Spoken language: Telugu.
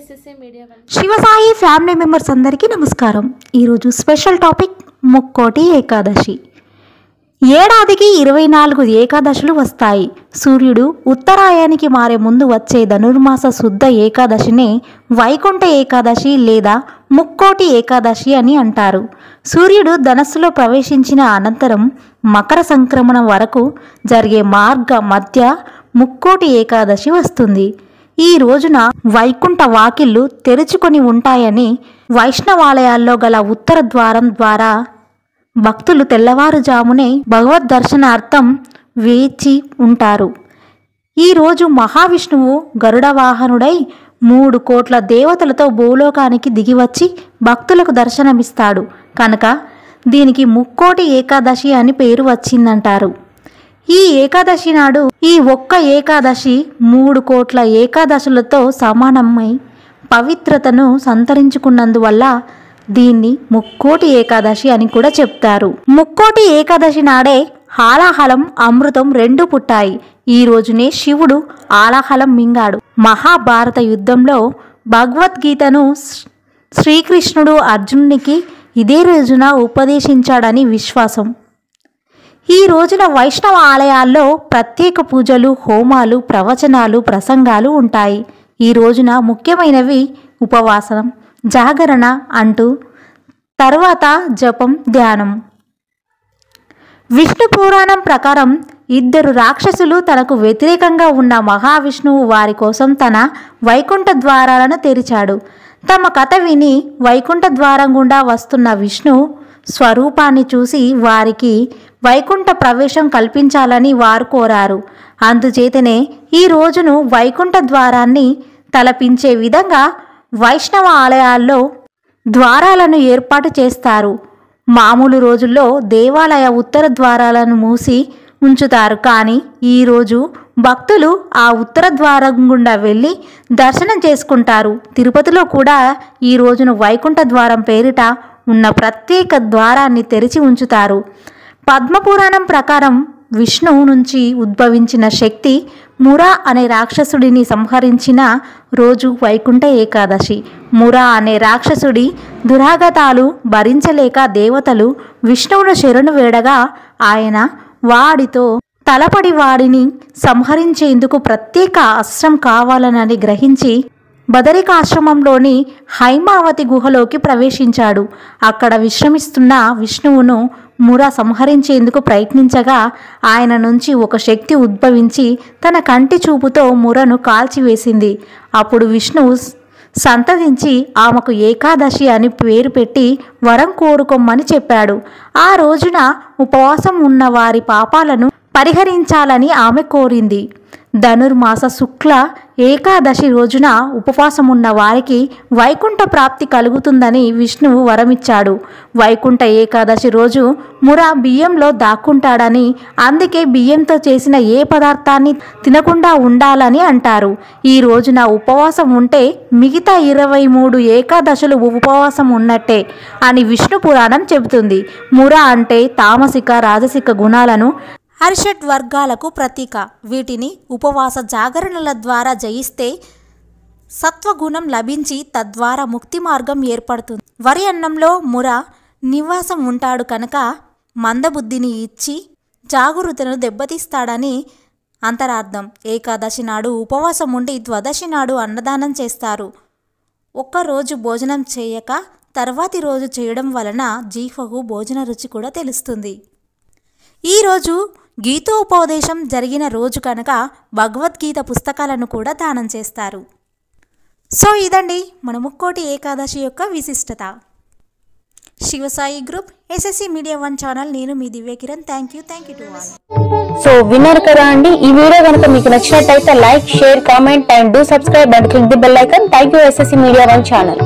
SSC media Shivasai family members అందరికీ నమస్కారం. ఈరోజు స్పెషల్ టాపిక్ ముక్కోటి ఏకాదశి. ఏడాదికి 24 ఏకాదశులు వస్తాయి. సూర్యుడు ఉత్తరాయణానికి మారే ముందు వచ్చే ధనుర్మాస శుద్ధ ఏకాదశిని వైకుంఠ ఏకాదశి లేదా ముక్కోటి ఏకాదశి అని అంటారు. సూర్యుడు ధనస్సులో ప్రవేశించిన అనంతరం మకర సంక్రమణ వరకు జరిగే మార్గ మధ్య ముక్కోటి ఏకాదశి వస్తుంది. ఈ రోజున వైకుంఠ వాకిళ్లు తెరుచుకొని ఉంటాయని వైష్ణవాలయాల్లో గల ఉత్తర ద్వారం ద్వారా భక్తులు తెల్లవారుజామునే భగవద్ దర్శనార్థం వేచి ఉంటారు. ఈరోజు మహావిష్ణువు గరుడ వాహనుడై 3 కోట్ల దేవతలతో భూలోకానికి దిగివచ్చి భక్తులకు దర్శనమిస్తాడు కనుక దీనికి ముక్కోటి ఏకాదశి అని పేరు వచ్చిందంటారు. ఈ ఏకాదశి నాడు ఈ ఒక్క ఏకాదశి 3 కోట్ల ఏకాదశులతో సమానమై పవిత్రతను సంతరించుకున్నందువల్ల దీన్ని ముక్కోటి ఏకాదశి అని కూడా చెప్తారు. ముక్కోటి ఏకాదశి నాడే హాలాహలం అమృతం 2 పుట్టాయి. ఈ రోజునే శివుడు ఆలాహలం మింగాడు. మహాభారత యుద్ధంలో భగవద్గీతను శ్రీకృష్ణుడు అర్జునునికి ఇదే రోజున ఉపదేశించాడని విశ్వాసం. ఈ రోజున వైష్ణవ ఆలయాల్లో ప్రత్యేక పూజలు, హోమాలు, ప్రవచనాలు, ప్రసంగాలు ఉంటాయి. ఈ రోజున ముఖ్యమైనవి ఉపవాసం, జాగరణ అంటూ తర్వాత జపం, ధ్యానం. విష్ణు పురాణం ప్రకారం 2 రాక్షసులు తనకు వ్యతిరేకంగా ఉన్న మహావిష్ణువు వారి కోసం తన వైకుంఠ ద్వారాలను తెరిచాడు. తమ కథ విని వైకుంఠ ద్వారం గుండా వస్తున్న విష్ణు స్వరూపాన్ని చూసి వారికి వైకుంఠ ప్రవేశం కల్పించాలని వారు కోరారు. అందుచేతనే ఈ రోజును వైకుంఠ ద్వారాన్ని తలపించే విధంగా వైష్ణవ ఆలయాల్లో ద్వారాలను ఏర్పాటు చేస్తారు. మామూలు రోజుల్లో దేవాలయ ఉత్తర ద్వారాలను మూసి ఉంచుతారు. కానీ ఈరోజు భక్తులు ఆ ఉత్తర ద్వారం గుండా వెళ్ళి దర్శనం చేసుకుంటారు. తిరుపతిలో కూడా ఈ రోజును వైకుంఠ ద్వారం పేరిట ఉన్న ప్రత్యేక ద్వారాన్ని తెరిచి ఉంచుతారు. పద్మపురాణం ప్రకారం విష్ణువు నుంచి ఉద్భవించిన శక్తి మురా అనే రాక్షసుడిని సంహరించిన రోజు వైకుంఠ ఏకాదశి. మురా అనే రాక్షసుడి దురాగతాలు భరించలేక దేవతలు విష్ణువును శరణు వేడగా ఆయన వాడితో తలపడి వాడిని సంహరించేందుకు ప్రత్యేక అస్త్రం కావాలనని గ్రహించి బదరికాశ్రమంలోని హైమావతి గుహలోకి ప్రవేశించాడు. అక్కడ విశ్రమిస్తున్న విష్ణువును ముర సంహరించేందుకు ప్రయత్నించగా ఆయన నుంచి ఒక శక్తి ఉద్భవించి తన కంటి చూపుతో మురను కాల్చివేసింది. అప్పుడు విష్ణువు సంతదించి ఆమెకు ఏకాదశి అని పేరు పెట్టి వరం కోరుకోమని చెప్పాడు. ఆ రోజున ఉపవాసం ఉన్న వారి పాపాలను పరిహరించాలని ఆమె కోరింది. ధనుర్మాస శుక్ల ఏకాదశి రోజున ఉపవాసం ఉన్న వారికి వైకుంఠ ప్రాప్తి కలుగుతుందని విష్ణువు వరమిచ్చాడు. వైకుంఠ ఏకాదశి రోజు ముర బియ్యంలో దాక్కుంటాడని, అందుకే బియ్యంతో చేసిన ఏ పదార్థాన్ని తినకుండా ఉండాలని అంటారు. ఈ రోజున ఉపవాసం ఉంటే మిగతా 23 ఏకాదశులు ఉపవాసం ఉన్నట్టే అని విష్ణు పురాణం చెబుతుంది. ముర అంటే తామసిక, రాజసిక గుణాలను అరిషడ్ వర్గాలకు ప్రతీక. వీటిని ఉపవాస జాగరణల ద్వారా జయిస్తే సత్వగుణం లభించి తద్వారా ముక్తి మార్గం ఏర్పడుతుంది. వరి అన్నంలో ముర నివాసం ఉంటాడు కనుక మందబుద్ధిని ఇచ్చి జాగృతను దెబ్బతీస్తాడని అంతరార్థం. ఏకాదశి నాడు ఉపవాసం ఉండి ద్వాదశి నాడు అన్నదానం చేస్తారు. ఒక్కరోజు భోజనం చేయక తర్వాతి రోజు చేయడం వలన జీహకు భోజన రుచి కూడా తెలుస్తుంది. ఈరోజు గీతోపదేశం జరిగిన రోజు కనుక భగవద్గీత పుస్తకాలను కూడా దానం చేస్తారు. సో ఇదండి మన ముక్కోటి ఏకాదశి యొక్క విశిష్టత. Sivasai group, SSC media 1 channel. నేను మీ Divyakiran. Thank you to all. So విన్నారు కదా అండి. ఈ వీడియో కనుక మీకు నచ్చినట్టయితే like, share, comment and do subscribe and click the bell icon. Thank you SSC media 1 channel.